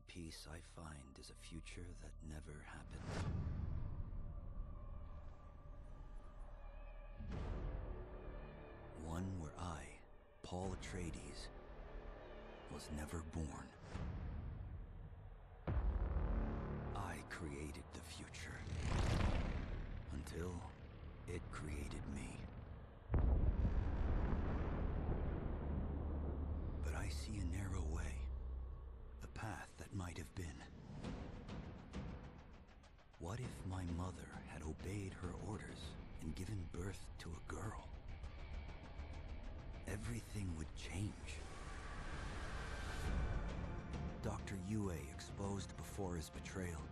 peace I find is a future that never happened. One where I, Paul Atreides, was never born. I created the future, until it created me. But I see a narrow way, a path that might have been. What if my mother had obeyed her orders and given birth to a girl? Everything would change. Dr. Yue exposed before his betrayal.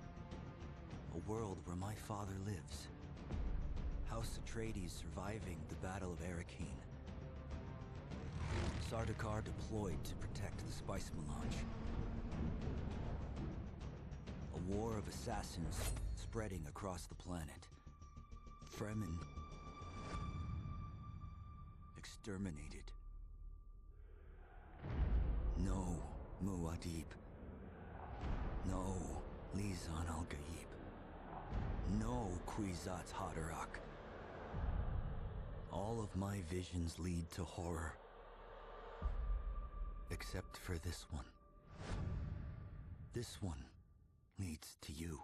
A world where my father lives. House Atreides surviving the Battle of Arrakeen. Sardaukar deployed to protect the spice melange. A war of assassins spreading across the planet. Fremen exterminated. No Muad'Dib. No Lisan al-Gaib. No Kwisatz Haderach. All of my visions lead to horror. Except for this one. This one leads to you.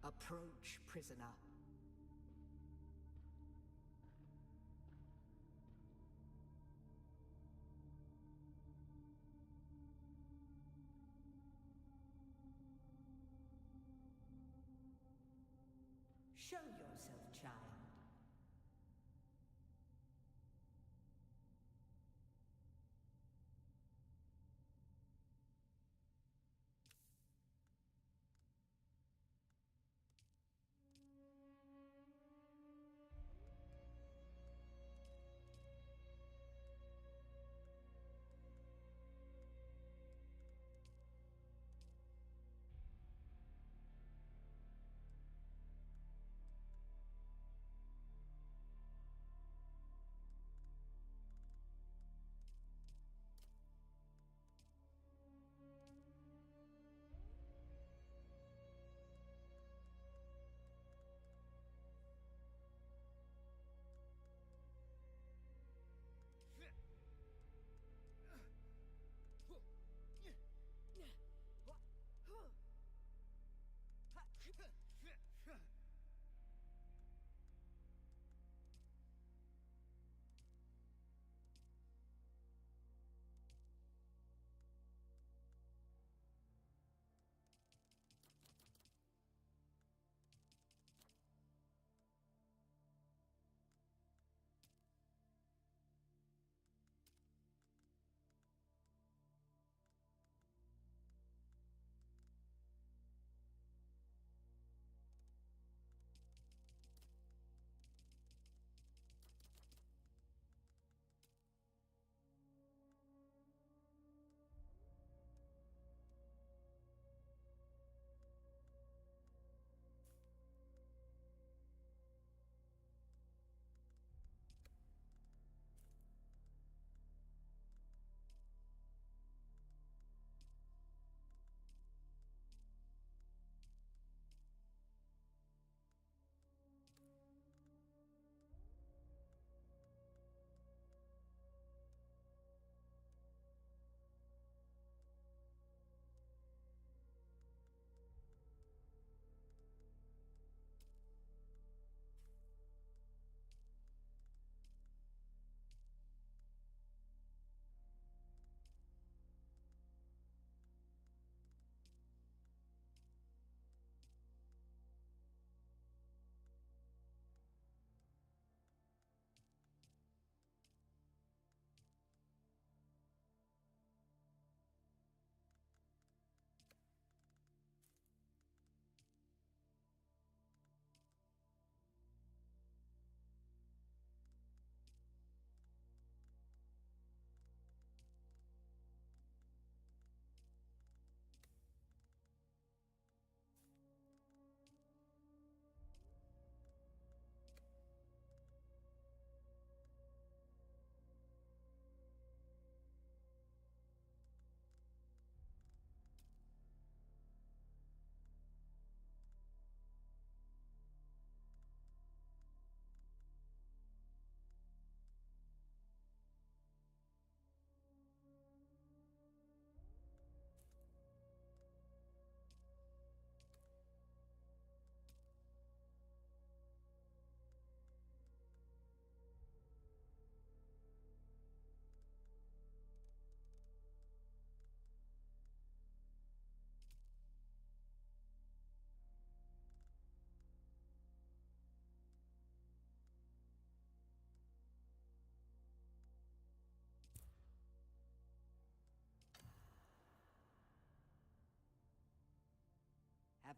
Approach, prisoner. Show yourself, child.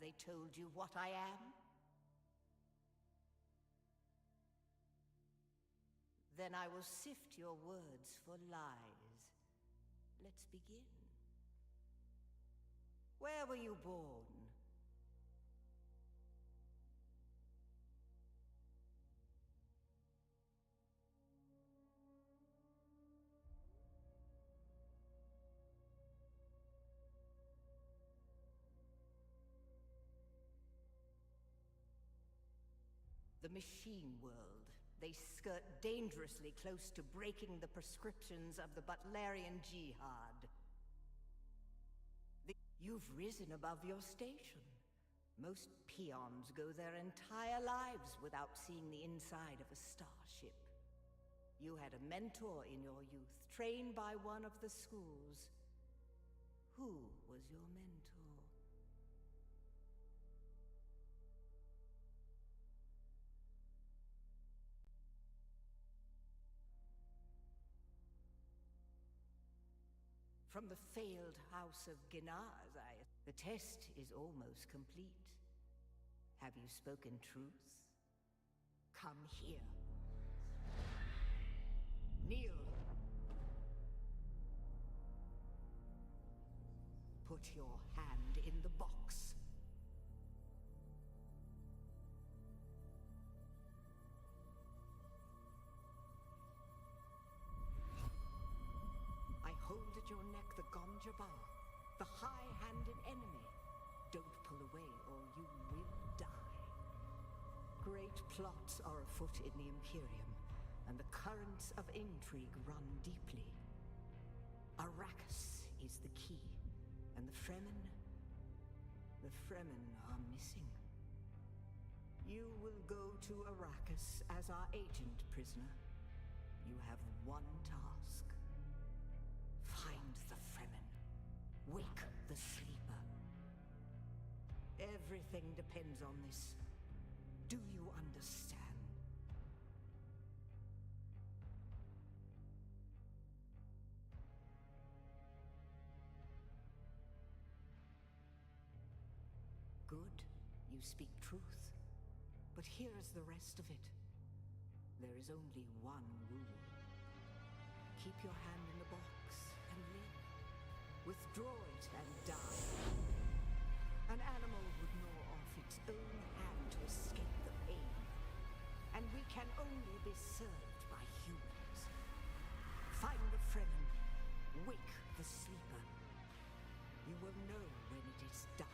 Have they told you what I am? Then I will sift your words for lies. Let's begin. Where were you born? The machine world. They skirt dangerously close to breaking the prescriptions of the Butlerian Jihad. You've risen above your station. Most peons go their entire lives without seeing the inside of a starship. You had a mentor in your youth, trained by one of the schools. Who was your mentor? From the failed house of Ginaz, the test is almost complete. Have you spoken truth? Come here. Kneel. Put your hand in the box. I hold at your neck the Gonjabar, the high-handed enemy. Don't pull away or you will die. Great plots are afoot in the Imperium, and the currents of intrigue run deeply. Arrakis is the key, and the Fremen are missing. You will go to Arrakis as our agent, prisoner. You have one task. Find the Fremen. Wake the sleeper. Everything depends on this. Do you understand? Good. You speak truth. But here is the rest of it. There is only one rule. Keep your hand in the box and live. Withdraw it and die. An animal would gnaw off its own hand to escape the pain. And we can only be served by humans. Find the Fremen. Wake the sleeper. You will know when it is done.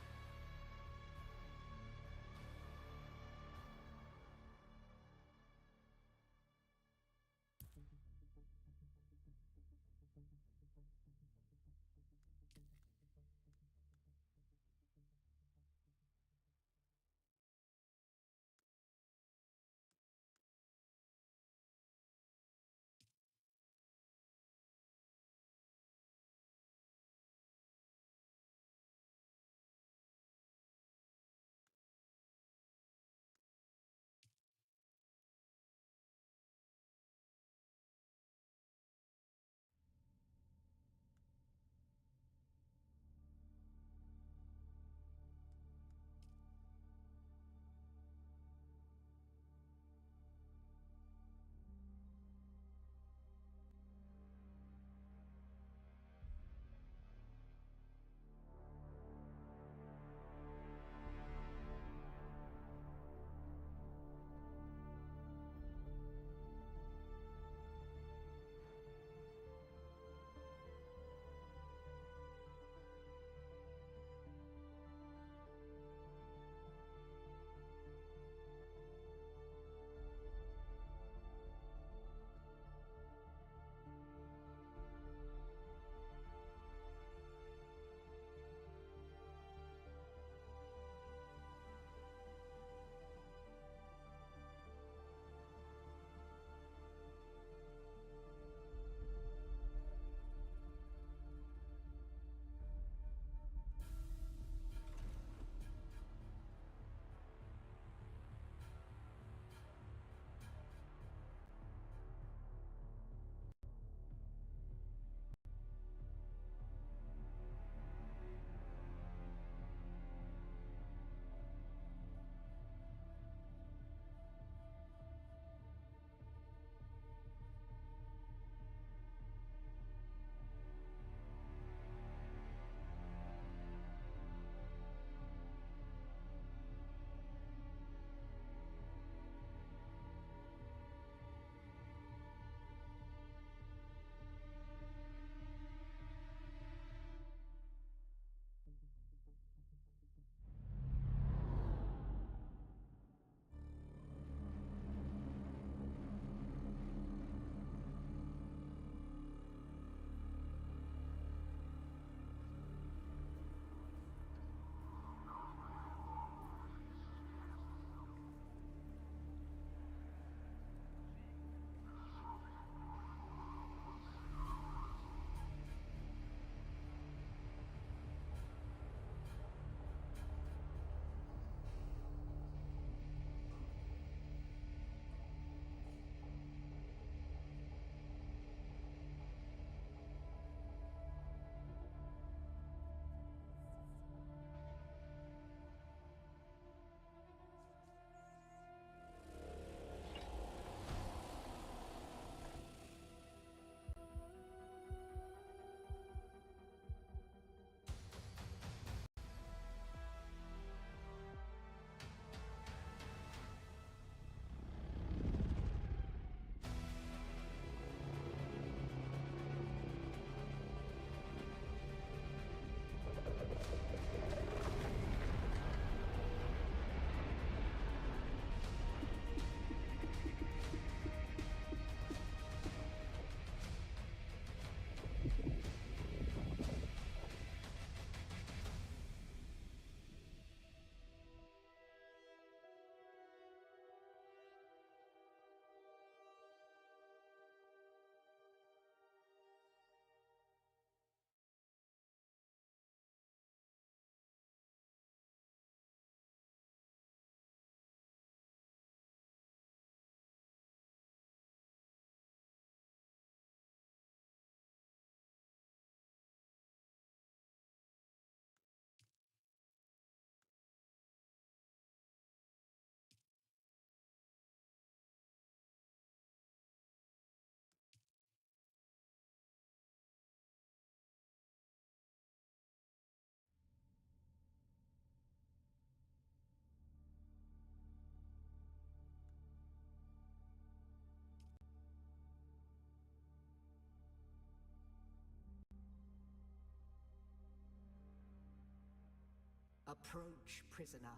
Approach, prisoner.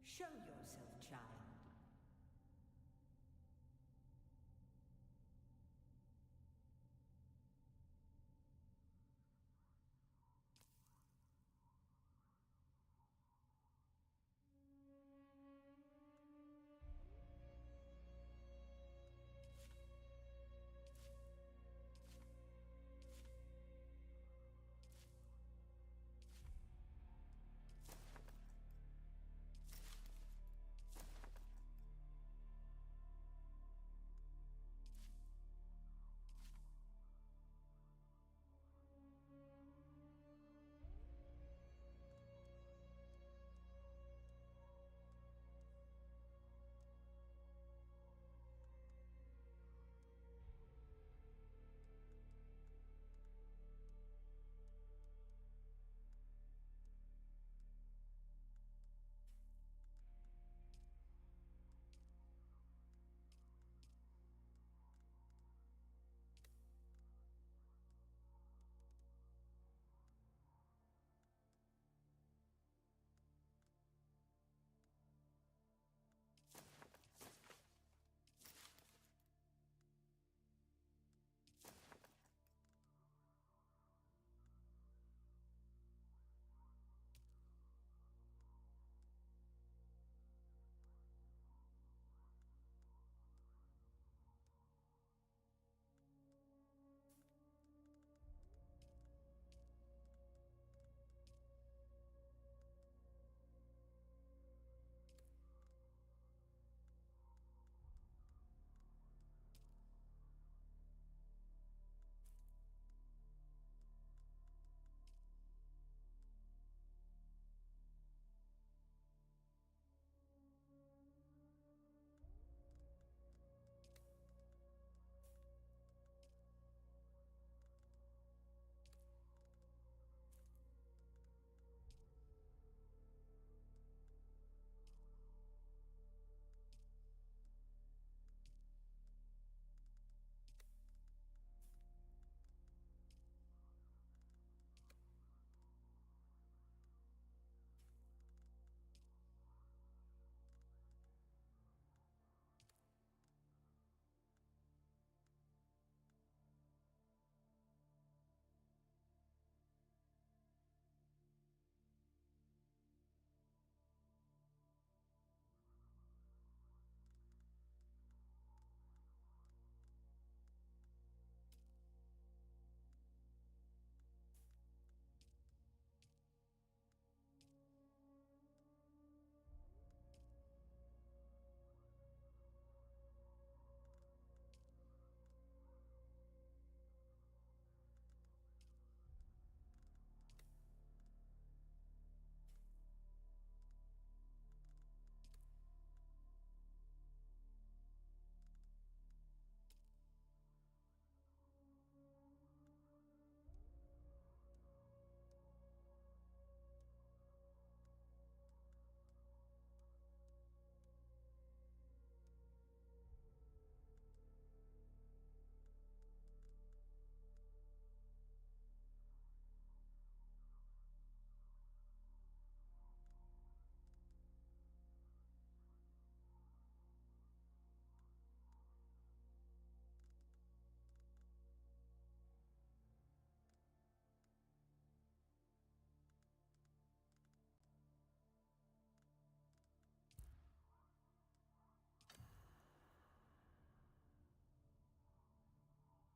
Show yourself, child.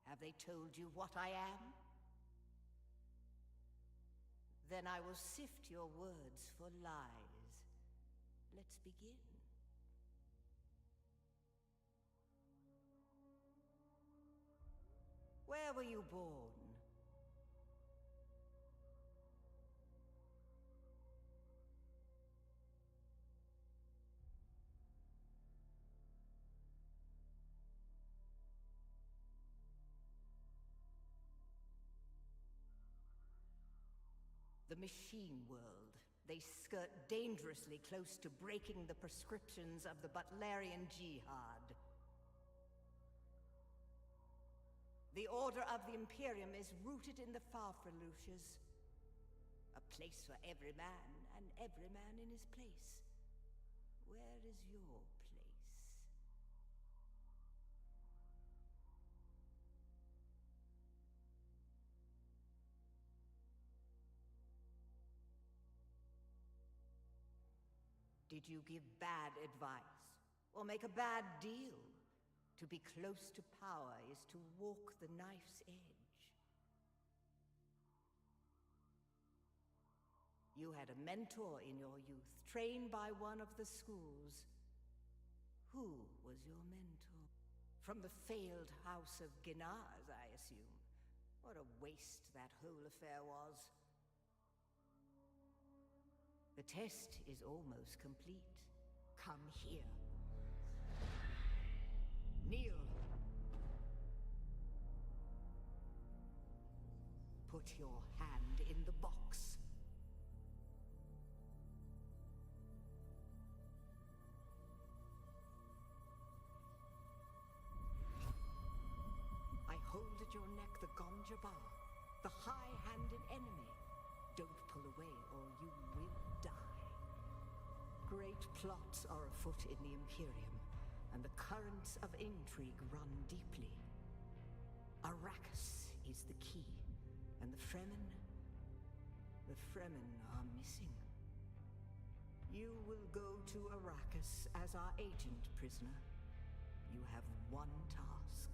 Have they told you what I am? Then I will sift your words for lies. Let's begin. Where were you born? The machine world, They skirt dangerously close to breaking the prescriptions of the Butlerian Jihad. The Order of the Imperium is rooted in the Farfaluches. A place for every man, and every man in his place. Where is your place? Did you give bad advice? Or make a bad deal? To be close to power is to walk the knife's edge. You had a mentor in your youth, trained by one of the schools. Who was your mentor? From the failed house of Ginaz, I assume. What a waste that whole affair was. The test is almost complete. Come here. Kneel. Put your hand in the box. I hold at your neck the Gonja Bar, the high-handed enemy. Don't pull away or you will die. Great plots are afoot in the Imperium, and the currents of intrigue run deeply. Arrakis is the key, and the Fremen are missing. You will go to Arrakis as our agent, prisoner. You have one task.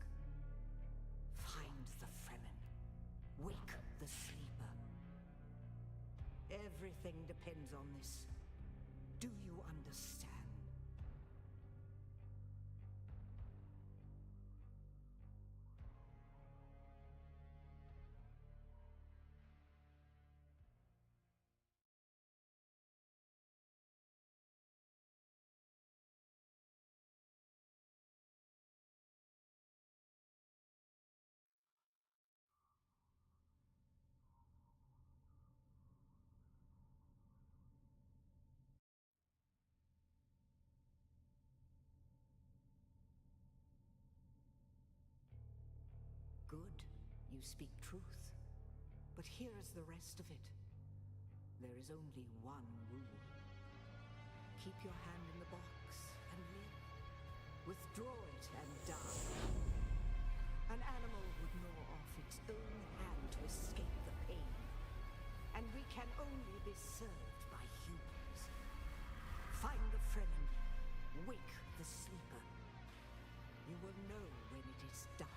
Find the Fremen. Wake the sleeper. Everything depends on this. Do you understand? Good, you speak truth. But here is the rest of it. There is only one rule. Keep your hand in the box and live. Withdraw it and die. An animal would gnaw off its own hand to escape the pain. And we can only be served by humans. Find the Fremen. Wake the sleeper. You will know when it is done.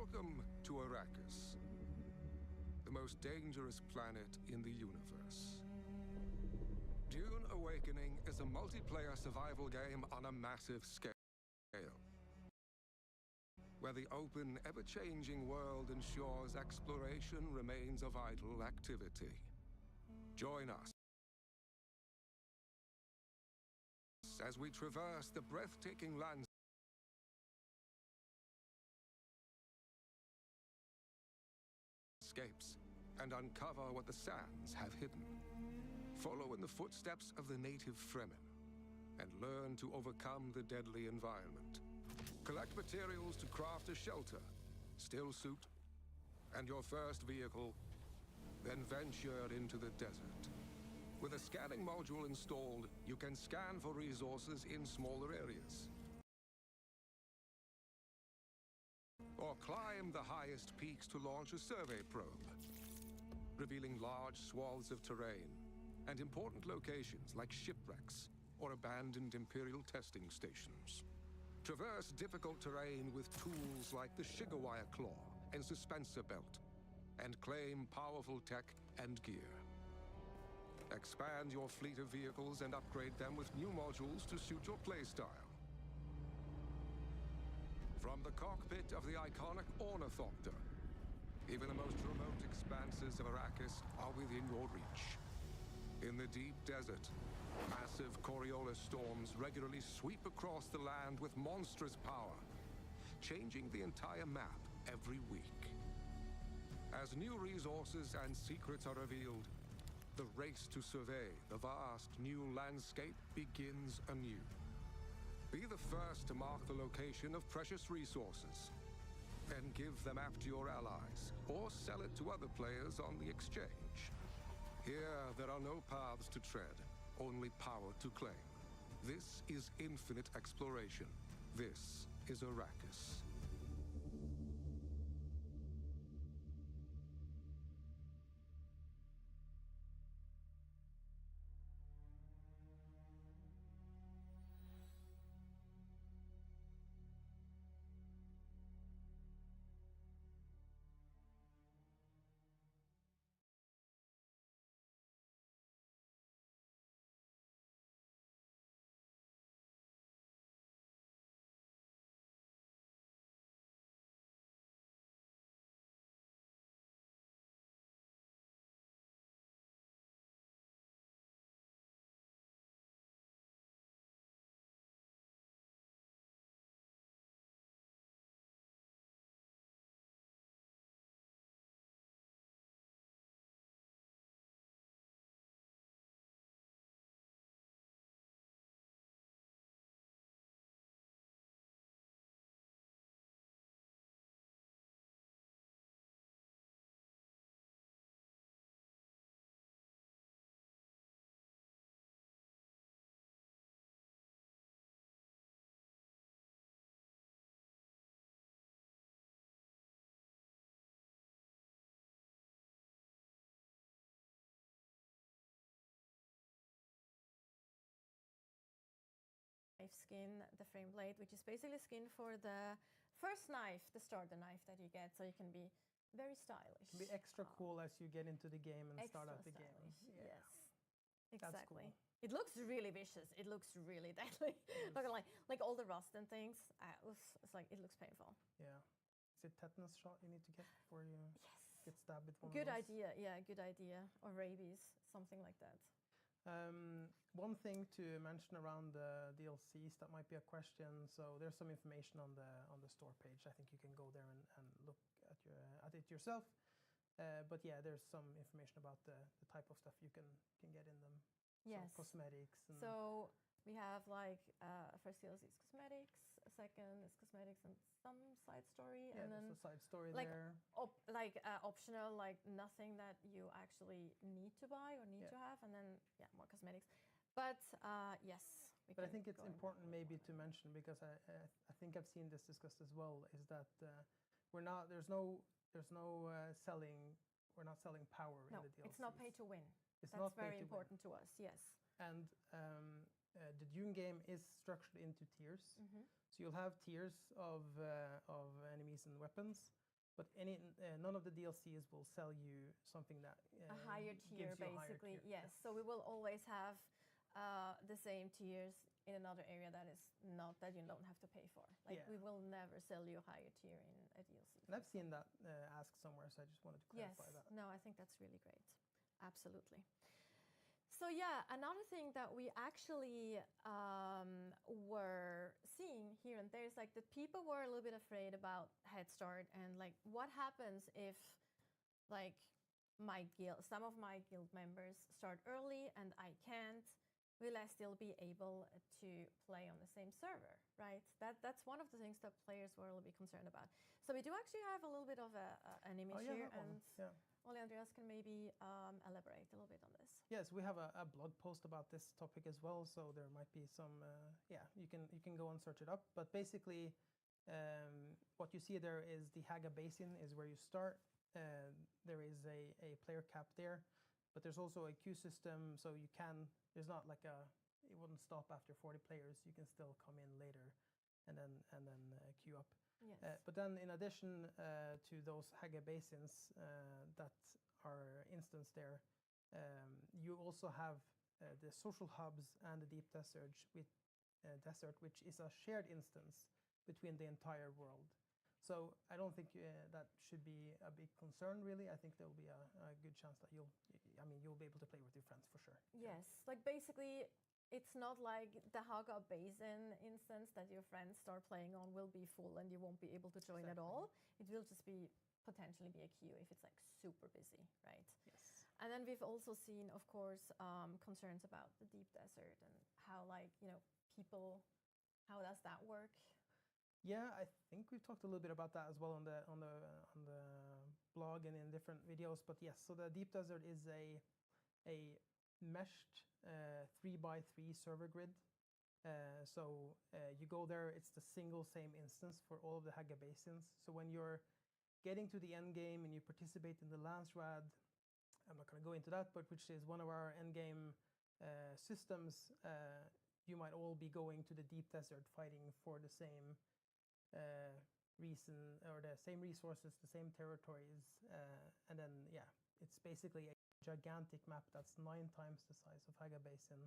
Welcome to Arrakis, the most dangerous planet in the universe. Dune Awakening is a multiplayer survival game on a massive scale, where the open, ever-changing world ensures exploration remains a vital activity. Join us as we traverse the breathtaking landscapes and uncover what the sands have hidden. Follow in the footsteps of the native Fremen and learn to overcome the deadly environment. Collect materials to craft a shelter, still suit, and your first vehicle, then venture into the desert. With a scanning module installed, you can scan for resources in smaller areas, or climb the highest peaks to launch a survey probe, revealing large swaths of terrain and important locations like shipwrecks or abandoned Imperial testing stations. Traverse difficult terrain with tools like the Shigawire Claw and Suspensor Belt, and claim powerful tech and gear. Expand your fleet of vehicles and upgrade them with new modules to suit your playstyle. From the cockpit of the iconic Ornithopter, even the most remote expanses of Arrakis are within your reach. In the deep desert, massive Coriolis storms regularly sweep across the land with monstrous power, changing the entire map every week. As new resources and secrets are revealed, the race to survey the vast new landscape begins anew. Be the first to mark the location of precious resources, and give the map to your allies, or sell it to other players on the exchange. Here, there are no paths to tread, only power to claim. This is infinite exploration. This is Arrakis. Knife skin, the frame blade, which is basically skin for the first knife, the starter knife that you get, so you can be very stylish. Be extra cool as you get into the game and start out the game. Yeah. Yes, exactly. That's cool. It looks really vicious. It looks really deadly. Not gonna lie, like all the rust and things. It's like it looks painful. Yeah. Is it tetanus shot you need to get before you get stabbed with one Good of those? idea. Yeah, good idea. Or rabies, something like that. One thing to mention around the DLCs that might be a question. So there's some information on the store page. I think you can go there and look at it yourself. But yeah, there's some information about the type of stuff you can get in them. Yes. So cosmetics. So we have like first DLC is cosmetics, second is cosmetics and some side story, yeah, and then there's a side story like there. Optional, like nothing that you actually need to buy or need to have, and then more cosmetics. But yes, but I think it's important maybe to mention, because I think I've seen this discussed as well, is that there's no selling. We're not selling power in the DLCs. It's not pay to win. It's That's not very important to us. Yes. And the Dune game is structured into tiers. So you'll have tiers of enemies and weapons, But none of the DLCs will sell you something that A higher tier, gives you a higher basically. tier. Yes. So we will always have the same tiers in another area that is not that you don't have to pay for. Like Yeah. we will never sell you a higher tier in a DLC. And I've seen that asked somewhere, so I just wanted to clarify that. No, I think that's really great. Absolutely. So yeah, another thing that we actually were seeing here and there is like that people were a little bit afraid about Head Start and like what happens if like some of my guild members start early and I can't. Will I still be able to play on the same server, right? That's one of the things that players were a little bit concerned about. So we do actually have a little bit of an image here, and Ole Andreas can maybe elaborate a little bit on this. Yes, we have a blog post about this topic as well, so there might be some. You can go and search it up. But basically, what you see there is the Haga Basin is where you start. There is a player cap there, but there's also a queue system, so you can. There's not like it wouldn't stop after 40 players. You can still come in later, and then queue up. Yes. But then, in addition to those Haga Basins that are instanced there, you also have the social hubs and the deep desert, which is a shared instance between the entire world. So I don't think that should be a big concern, really. I think there will be a good chance that you'll be able to play with your friends for sure. Yes, like basically, it's not like the Haga Basin instance that your friends start playing on will be full and you won't be able to join at all. It will just be potentially be a queue if it's like super busy, right? Yes. And then we've also seen, of course, concerns about the deep desert and how people, how does that work? Yeah, I think we've talked a little bit about that as well on the blog and in different videos. But yes, so the deep desert is a meshed 3x3 server grid. So you go there, it's the single same instance for all of the Haga Basins. So when you're getting to the end game and you participate in the Lance Rad, I'm not going to go into that, but which is one of our end game systems, you might all be going to the deep desert fighting for the same reason or the same resources, the same territories, and then it's basically a gigantic map that's 9 times the size of Haga Basin,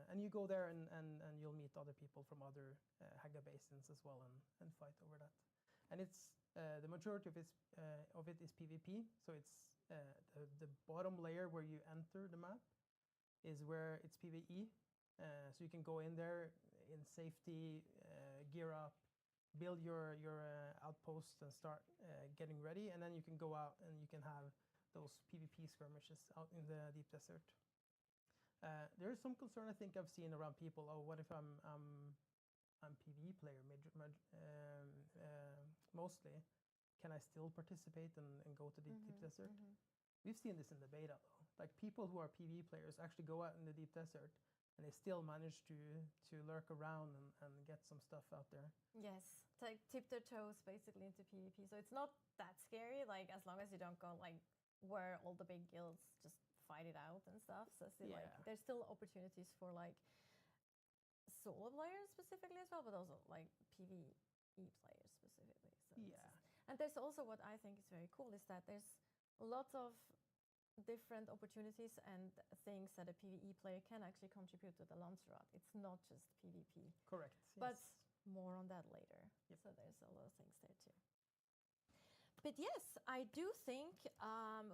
and you go there and you'll meet other people from other Haga Basins as well and fight over that. And it's the majority of it is PvP, so it's the bottom layer where you enter the map is where it's PvE, so you can go in there in safety, gear up, build your outposts and start getting ready, and then you can go out and you can have those PvP skirmishes out in the deep desert. There is some concern I think I've seen around people. Oh, what if I'm PvE player mostly? Can I still participate and go to the deep desert? We've seen this in the beta though. Like people who are PvE players actually go out in the deep desert and they still manage to lurk around and get some stuff out there. Yes, to like tip their toes basically into PvP. So it's not that scary, like as long as you don't go like where all the big guilds just fight it out and stuff. So still, like there's still opportunities for like solo players specifically as well, but also like PvE players specifically. So and there's also what I think is very cool is that there's lots of different opportunities and things that a PvE player can actually contribute to the Lance Rod. It's not just PvP. Correct. But more on that later. Yep. So there's a lot of things there too. But yes, I do think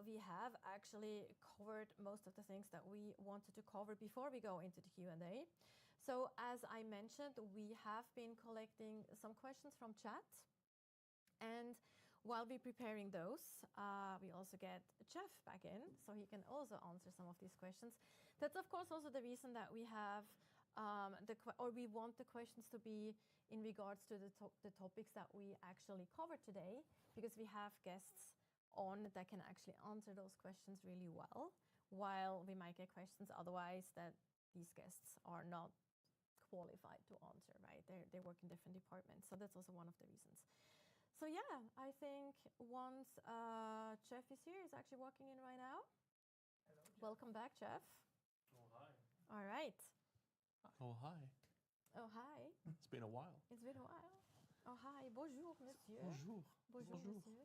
we have actually covered most of the things that we wanted to cover before we go into the Q&A. So as I mentioned, we have been collecting some questions from chat. And while we're preparing those, we also get Jeff back in, so he can also answer some of these questions. That's of course also the reason that we have we want the questions to be in regards to the topics that we actually covered today, because we have guests on that can actually answer those questions really well, while we might get questions otherwise that these guests are not qualified to answer, right? They work in different departments, so that's also one of the reasons. So yeah, I think once Jeff is here, he's actually walking in right now. Hello, Jeff. Welcome back, Jeff. Oh, hi. All right. Oh, hi. Oh, hi. It's been a while. It's been a while. Oh, hi. Bonjour, monsieur. Bonjour. Bonjour, Bonjour. monsieur.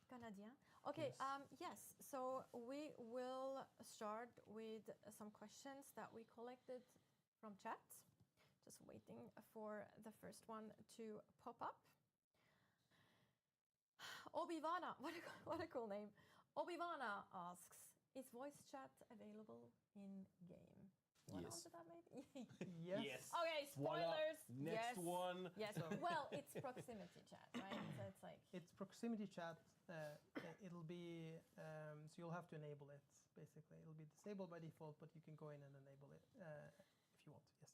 Canadien. Okay, yes. So we will start with some questions that we collected from chat. Just waiting for the first one to pop up. Obivana, what a cool name. Obivana asks, is voice chat available in game? You want to Yes. answer that maybe? Yes. Okay, Voila. spoilers. Next yes. one. Yes. So- Well, it's proximity chat, right? So it's like It's proximity chat. It'll be so you'll have to enable it. Basically, it'll be disabled by default, but you can go in and enable it if you want. Yes.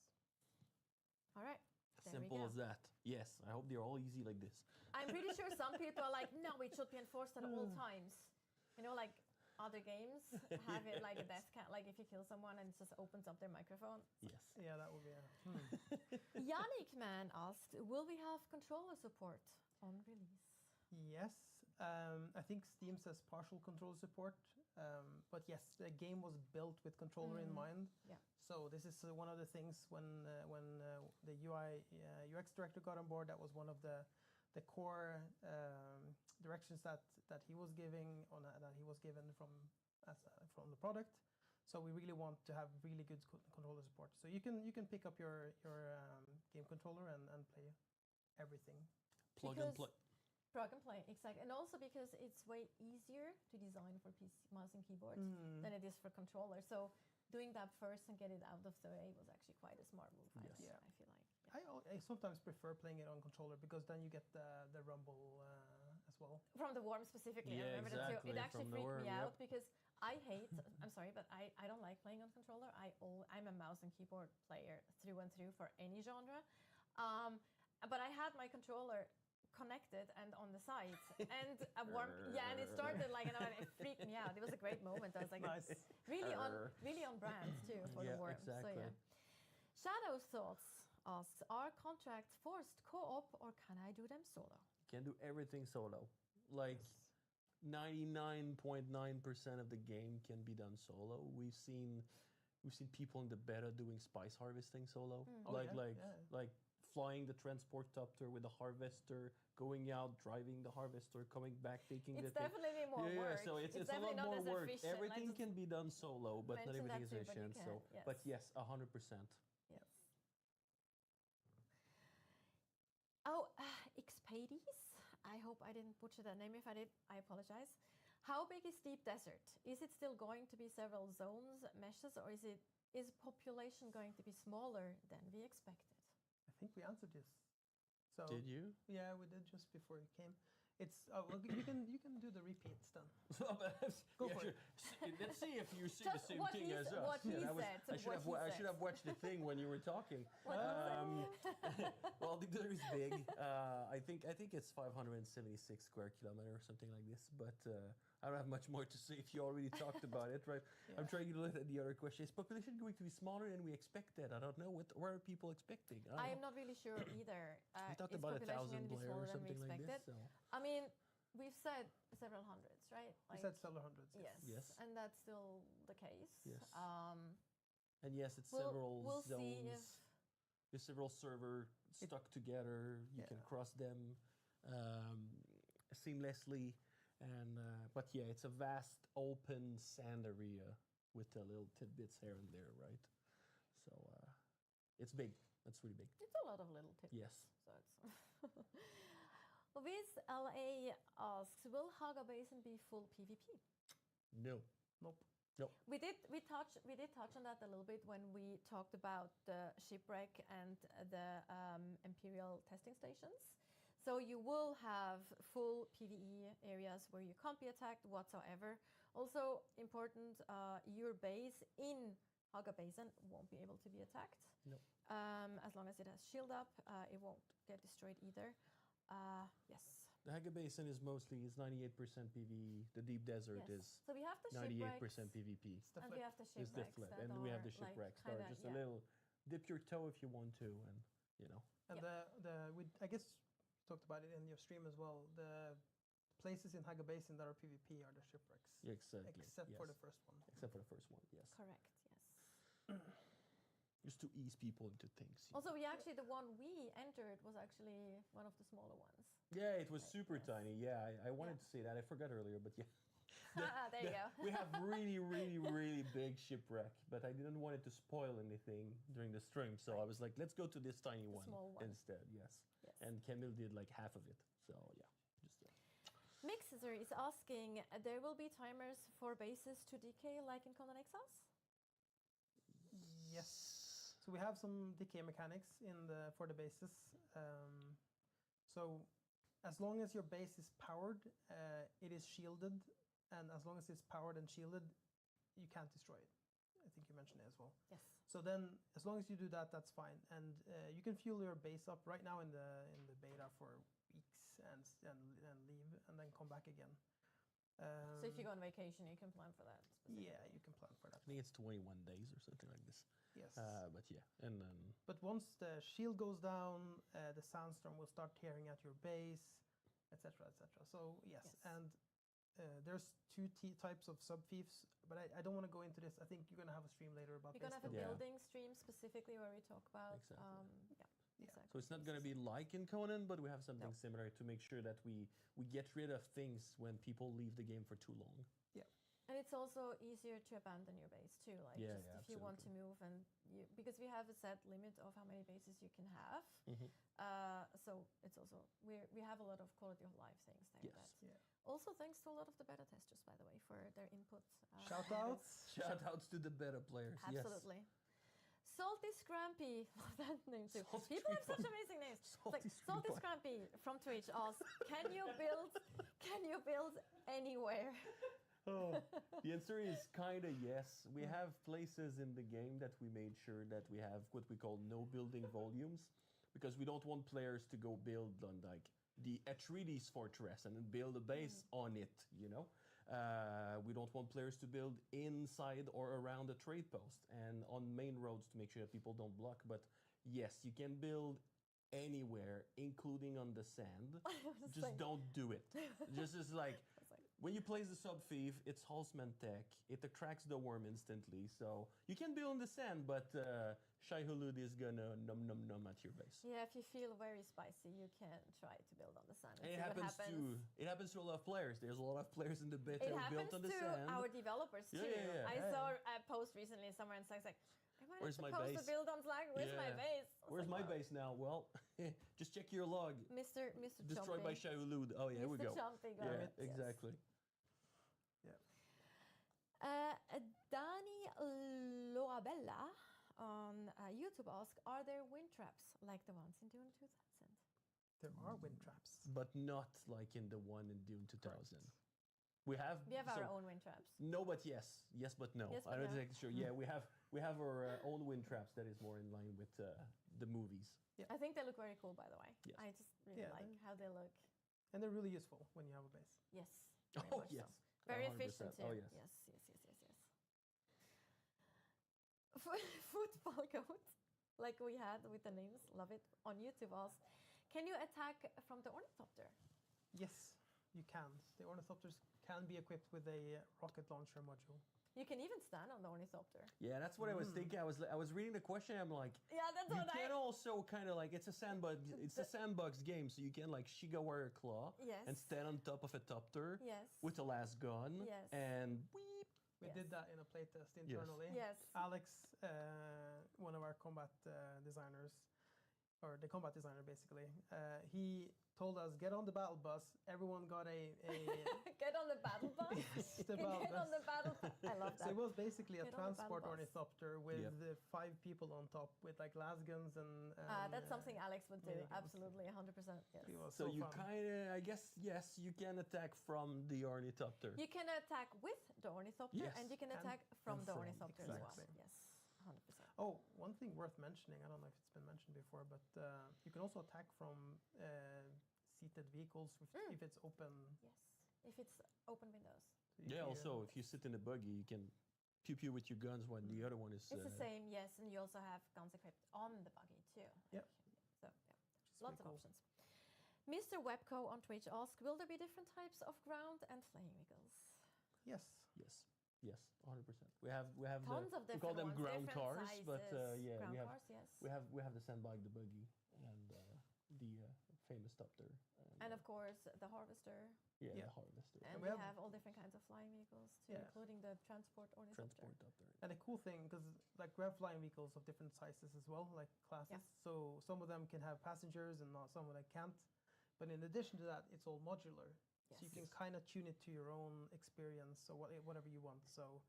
all right. There we Simple go. as that. Yes, I hope they're all easy like this. I'm pretty sure some people are like, no, it should be enforced at all times. You know, like other games have it like a death count. Like if you kill someone and it just opens up their microphone. Yes. Yeah, that would be. Yannick Man asked, will we have controller support on release? Yes. I think Steam says partial controller support, but yes, the game was built with controller in mind. Yeah. So this is one of the things when the UI UX director got on board. That was one of the core directions that he was giving that he was given from the product. So we really want to have really good controller support. So you can pick up your game controller and play everything. Plug and play. Plug and play, exactly. And also because it's way easier to design for PC mouse and keyboard than it is for controller. So doing that first and get it out of the way was actually quite a smart move. Yes. Yeah. I feel like. Yeah. I sometimes prefer playing it on controller because then you get the rumble as well. From the worm specifically, Yeah, I remember that too. It exactly, actually from the freaked me worm, out because I hate. I'm sorry, but I don't like playing on controller. I'm a mouse and keyboard player through and through for any genre. But I had my controller connected and on the sides and a worm. Yeah, and it started like and it freaked me out. It was a great moment. I was like, Nice. really on brand too for the Yeah, worm. exactly. So yeah. Shadow Thoughts asks, are contracts forced co-op or can I do them solo? Can do everything solo. Like 99.9% of the game can be done solo. We've seen people in the beta doing spice harvesting solo. Oh, Like yeah. like flying the transportopter with the harvester, going out, driving the harvester, coming back, taking It's the thing. definitely more work. So it's a definitely lot not more as work. efficient. I Everything just can be done solo, but not mentioned everything that is too, but you efficient. So, can, but yes. yes, 100%. Yes. Oh, Xpades? I hope I didn't butcher that name. If I did, I apologize. How big is Deep Desert? Is it still going to be several zones, meshes, or is population going to be smaller than we expected? I think we answered this. So Did you? yeah, we did just before you came. It's well, you can do the repeats then. Go for it. Let's see if you see Just the same what thing he as s- us. what he that was- said, I should what have. he I should said. have watched the thing when you were talking. What he said. Well, the Desert is big. I think it's 576 square kilometer or something like this. But I don't have much more to say if you already talked about it, right? I'm trying to look at the other question. Is population going to be smaller than we expected? I don't know. What are people expecting? I am not really sure either. We talked Is about population going 1,000 to be player smaller or than we something like expected? this. So. I mean, we've said several hundreds, right? We said several hundreds. Yes. Yes. And that's still the case. Yes. Um, And yes, it's We'll- several we'll zones. see if- There's several servers stuck together. You can cross them seamlessly, and but yeah, it's a vast open sand area with a little tidbits here and there, right? So it's big. That's really big. it's a lot of little tips. Yes. So it's Viz LA asks, will Haga Basin be full PvP? No. Nope. We did touch on that a little bit when we talked about the shipwreck and the Imperial testing stations. So you will have full PvE areas where you can't be attacked whatsoever. Also important, your base in Haga Basin won't be able to be attacked. No. As long as it has shield up, it won't get destroyed either. Yes. The Haga Basin is 98% PvE. The Deep Desert Yes. is So we have the 98% shipwrecks, PvP. and we have the It's the shipwrecks flip, that and we have are, the shipwrecks like, that are kinda, just a little dip your toe if you want to, and you know. And we I guess talked about it in your stream as well. The places in Haga Basin that are PvP are the shipwrecks. Exactly. Except for yes. the first one. Except for the first one, yes. Correct, yes. just to ease people into things. Also, we actually, the one we entered was actually one of the smaller ones. Yeah, it was Right, super yes. tiny. Yeah, I wanted to say that. I forgot earlier, but yeah. There you go. We have really, really, really big shipwreck, but I didn't want it to spoil anything during the stream, so I was like, let's go to this tiny one small one. instead. Yes. Yes. And Camille did like half of it, so yeah. Just Mixer is asking, there will be timers for bases to decay like in Conan Exiles? Yes. So we have some decay mechanics for the bases. So as long as your base is powered, it is shielded, and as long as it's powered and shielded, you can't destroy it. I think you mentioned it as well. Yes. So then, as long as you do that, that's fine, and you can fuel your base up right now in the beta for weeks and leave, and then come back again. So if you go on vacation, you can plan for that. Yeah, you can plan for that. I think it's 21 days or something like this. Yes. But yeah, and then But once the shield goes down, the sandstorm will start tearing at your base, etc., etc. So yes, and there's two types of sub thieves, but I don't want to go into this. I think you're gonna have a stream later about We're this. gonna have a Yeah. building stream specifically where we talk about Exactly. Yeah. exactly. so it's not going to be like in Conan, but we have something No. similar to make sure that we get rid of things when people leave the game for too long. And it's also easier to abandon your base too. Like Yeah, just yeah, if you want to move and because we have a set limit of how many bases you can have. Mhm. So it's also we have a lot of quality of life things there. Yes. Yeah. Also thanks to a lot of the beta testers, by the way, for their input. Shout outs. Shout outs to the beta players. Absolutely. Salty Scrampy, that name too. Salty People have such Scrampy. amazing names. It's Salty like Salty Scrampy. Scrampy from Twitch asks, can you build anywhere? Oh, the answer is kind of yes. We have places in the game that we made sure that we have what we call no building volumes, because we don't want players to go build on like the Atreides fortress and then build a base on it, you know? We don't want players to build inside or around a trade post and on main roads to make sure that people don't block. But yes, you can build anywhere, including on the sand. Just don't do it. Just like when you place the sub thief, it's Halsman tech. It attracts the worm instantly, so you can build on the sand, but Shai Hulud is gonna num at your base. Yeah, if you feel very spicy, you can try to build on the sand. And And see what happens. it happens to a lot of players. There's a lot of players in the beta It who happens built on the to sand. our developers Yeah, too. yeah, yeah. I Yeah, saw a post recently somewhere and Slack's like, am I Where's my supposed base? to build on Slack? Where's my Yeah. base? I was Where's like, my well, base now? Well, just check your log. Mr. Destroyed by Chompy. Shai Hulud. Oh yeah, here we Mr. go. Chompy got Yeah, it, yes. exactly. Dani Loabella on YouTube asks, are there wind traps like the ones in Dune 2000? There are wind traps. But not like in the one in Dune 2000. We have our own wind traps. No, but yes, but no. Yes, I'm but not no. exactly sure. Yeah, we have our own wind traps that is more in line with the movies. I think they look very cool, by the way. Yes. I just really like how they look. And they're really useful when you have a base. Yes. Very Oh much yes, So. Very 100%. efficient too. Oh yes. Yes. Football goat, like we had with the names, love it. On YouTube asks, can you attack from the ornithopter? Yes, you can. The ornithopters can be equipped with a rocket launcher module. You can even stand on the ornithopter. Yeah, that's what I was thinking. I was reading the question. I'm like, Yeah, that's you what can also kind of like it's a sandbox. It's a sandbox game, so you can like Shiga Warrior Claw Yes. and stand on top of a topter Yes. with a last gun Yes. and weep. We Yes. did that in a playtest internally. Yes. Alex, one of our combat designers, or the combat designer basically, he told us, get on the battle bus. Everyone got a Get on the battle bus. Yes, the battle Get on bus. the battle bus. I love So that. it was basically a Get on the battle transport bus. ornithopter with 5 people on top with like las guns and That's something Alex would do. miniguns. Absolutely, 100%. Yes. It was So you fun. kind of, I guess, yes, you can attack from the ornithopter. You can attack with the ornithopter, Yes. and you can And- attack from and the from, ornithopter as well. exactly. Yes, 100%. Oh, one thing worth mentioning, I don't know if it's been mentioned before, but you can also attack from seated vehicles if it's open. Yes, if it's open windows. So if Yeah, you, also, if you sit in a buggy, you can pew with your guns when the other one is... It's the same, yes, and you also have guns equipped on the buggy too. Yep. So, yeah, Which is lots of pretty cool. options. Mr. Webco on Twitch asks, will there be different types of ground and flying vehicles? Yes. Yes. Yes, 100%. We have Tons the, of we call different them ones, ground different cars, but sizes. yeah, Ground we have cars, yes. we have the sandbag, the buggy, and the famous Topter, And of course, the harvester. yeah, Yeah. the harvester, And we we have- have all different kinds of flying vehicles too, Yeah. including the transport ornithopter. transport Topter. And a cool thing, because like we have flying vehicles of different sizes as well, like classes. So some of them can have passengers and not some of them can't. But in addition to that, it's all modular. So you can Yes. kind of tune it to your own experience or whatever you want. So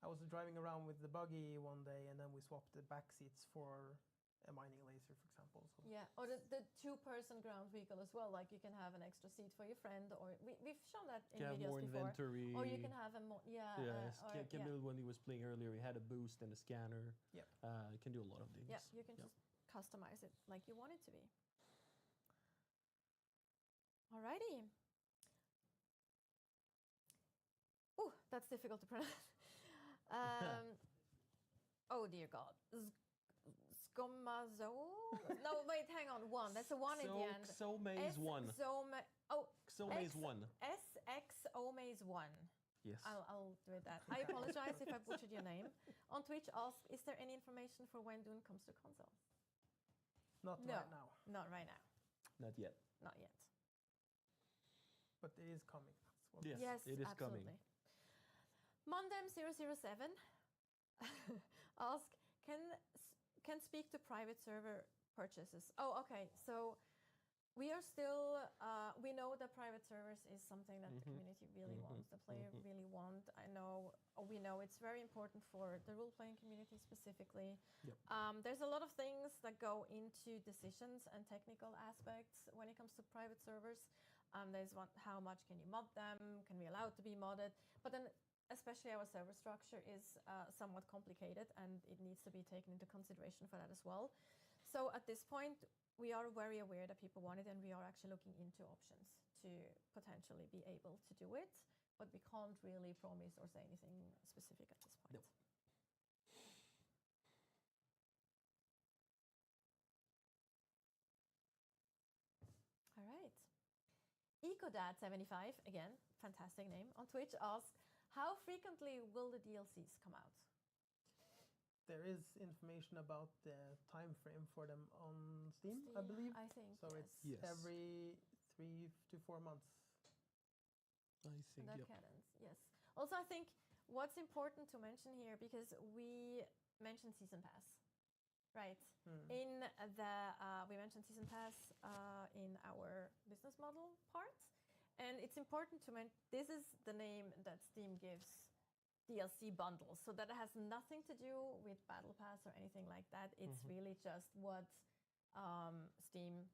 I was driving around with the buggy one day, and then we swapped the back seats for a mining laser, for example. So Yeah, or the two-person ground vehicle as well. Like you can have an extra seat for your friend, or we've shown that in You have videos more before. inventory. Or you can have a Yes, or, Camille, when he was playing earlier, he had a boost and a scanner. Yep. You can do a lot of things. Yeah, you can just customize it like you want it to be. Alrighty. Oh, that's difficult to pronounce. Oh dear God. Skomazo? No, wait, hang on. One. That's a one at the end. Xomaze 1. Oh, Xomaze 1. SXOmaze 1. Yes. I'll do it that. I apologize if I butchered your name. On Twitch, ask, is there any information for when Dune comes to consoles? not No. right now, Not right now. Not yet. Not yet. but it is coming. That's what Yes, it is coming. absolutely. Mondem007 ask, can speak to private server purchases. Oh, okay. So we are still, we know that private servers is something that the community really wants, the player really want. We know it's very important for the role-playing community specifically. Yep. There's a lot of things that go into decisions and technical aspects when it comes to private servers. There's how much can you mod them? Can we allow it to be modded? But then especially our server structure is somewhat complicated, and it needs to be taken into consideration for that as well. So at this point, we are very aware that people want it, and we are actually looking into options to potentially be able to do it, but we can't really promise or say anything specific at this point. Nope. All right. EcoDad75, again, fantastic name, on Twitch asks, how frequently will the DLCs come out? There is information about the time frame for them on Steam, I believe. I think, So yes. it's Yes. every 3 to 4 months. I In think, that yep. cadence, yes. Also, I think what's important to mention here, because we mentioned Season Pass, right? In the, we mentioned Season Pass in our business model part. And it's important to mention, this is the name that Steam gives DLC bundles. So that has nothing to do with Battle Pass or anything like that. It's really just what Steam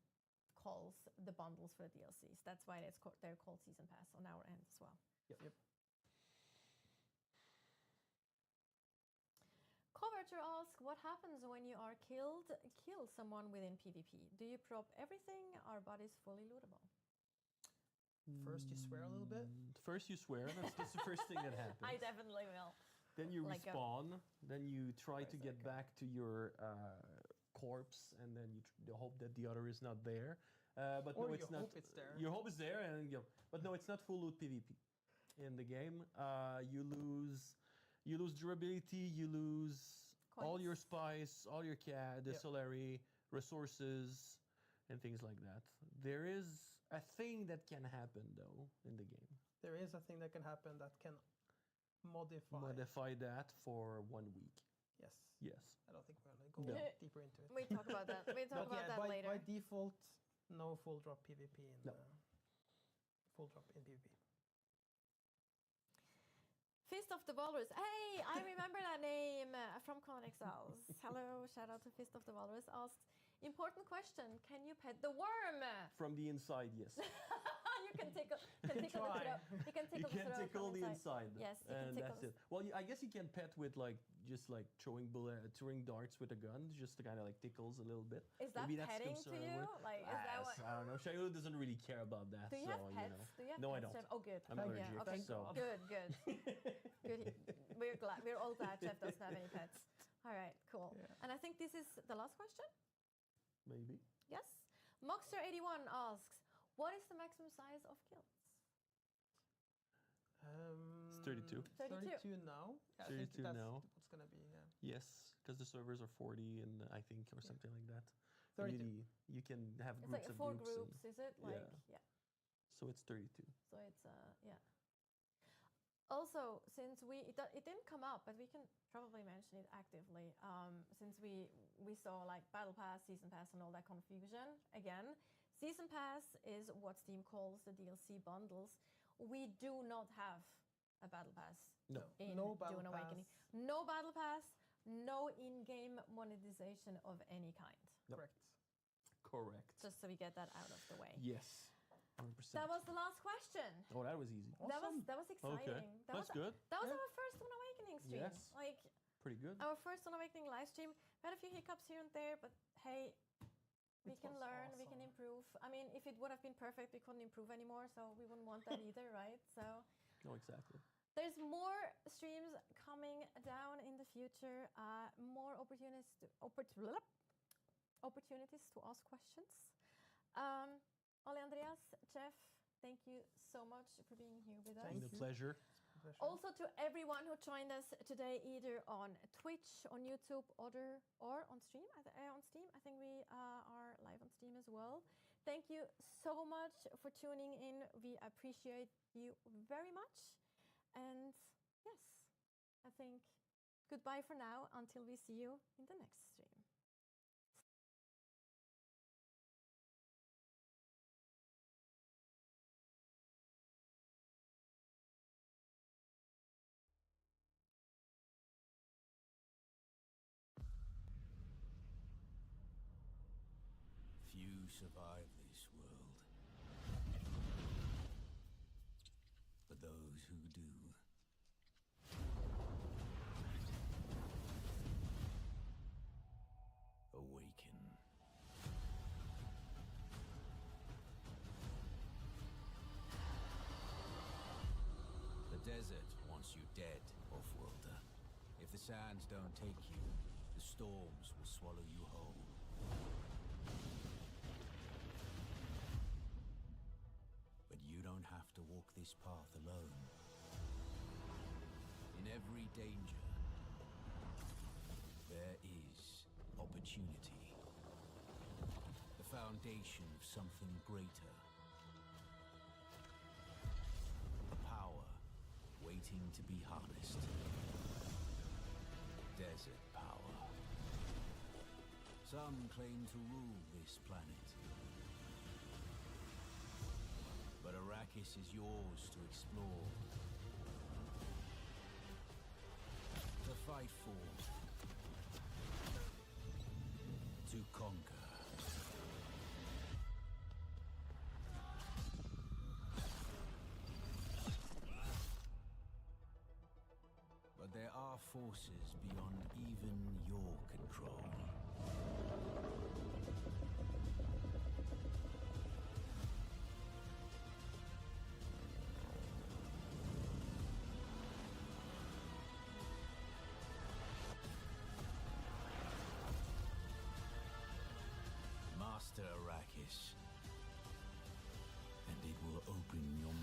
calls the bundles for the DLCs. That's why they're called Season Pass on our end as well. Yep. Coverture asks, what happens when you are kill someone within PvP? Do you prop everything? Are bodies fully lootable? First, you swear a little bit. First you swear, that's the first thing that happens. I definitely will. Then you like a- respawn, then you try to get second. back to your corpse, and then you hope that the other is not there. But Or no, you it's not. hope it's there. You hope it's there, and but no, it's not full loot PvP. In the game, you lose durability, you lose all your Coins. spice, all your CAD, the Yep. Solari, resources, and things like that. There is a thing that can happen though in the game. There is a thing that can happen that can modify. Modify that for 1 week. Yes. Yes. I don't think we're going to go No. deeper into it. We talk about that. We talk But about yeah, that by, later. by default, no full drop PvP in No. full drop in PvP. Fist of the Walrus. Hey, I remember that name from Conan Exiles. Hello, shout out to Fist of the Walrus. Asked, important question, can you pet the worm? From the inside, yes. You can tickle the Try. throat. You can You tickle can the throat tickle from the inside. inside. Yes, you can and tickle that's it. Well, I guess you can pet with just throwing darts with a gun, just to kind of like tickles a little bit. Is that Maybe that's petting to concern you? with- Like, is that what? I don't know. Shayla doesn't really care about that. Do you so, have pets? know. Do you have No, I pets, don't. Chef? Oh, good. I'm Yeah, allergic, okay. so. Good. Good. We're glad. We're all glad Chef doesn't have any pets. All right, cool. Yeah. And I think this is the last question. Maybe. Yes. Moxter81 asks, what is the maximum size of kills? 32. 32. 32 now. Yeah, I think 32 that's now. what's gonna be. Yeah. Yes, because the servers are 40 and I think or something like that. 32. You can have It's groups like of 4 groups. groups, is it? Like, yeah. yeah. So it's 32. So it's yeah. Also, since it didn't come up, but we can probably mention it actively. Since we saw like Battle Pass, Season Pass, and all that confusion again. Season Pass is what Steam calls the DLC bundles. We do not have a Battle Pass. No. In No Battle Dune Awakening. Pass. No Battle Pass. No in-game monetization of any kind. Correct. Correct. Just so we get that out of the way. Yes. 100%. That was the last question. Oh, that was easy. Awesome. That was exciting. Okay. That's good. That was Yeah. our first Dune Awakening stream. Yes. Like Pretty good. our first Dune Awakening live stream. We had a few hiccups here and there, but hey, we It can was learn, we can awesome. improve. I mean, if it would have been perfect, we couldn't improve anymore, so we wouldn't want that either, right? So No, exactly. there's more streams coming down in the future. More opportunities to ask questions. Ole Andreas, Jeff, thank you so much for being here with us. Thank It's a you. pleasure. Pleasure. Also to everyone who joined us today, either on Twitch, on YouTube, or on stream, on Steam. I think we are live on Steam as well. Thank you so much for tuning in. We appreciate you very much. And yes, I think goodbye for now until we see you in the next stream. Few survive this world. But those who do awaken. The desert wants you dead, off-worlder. If the sands don't take you, the storms will swallow you whole. But you don't have to walk this path alone. In every danger, there is opportunity. The foundation of something greater. A power waiting to be harnessed. Desert power. Some claim to rule this planet. But Arrakis is yours to explore. To fight for. To conquer. But there are forces beyond even your control. Master Arrakis, and it will open your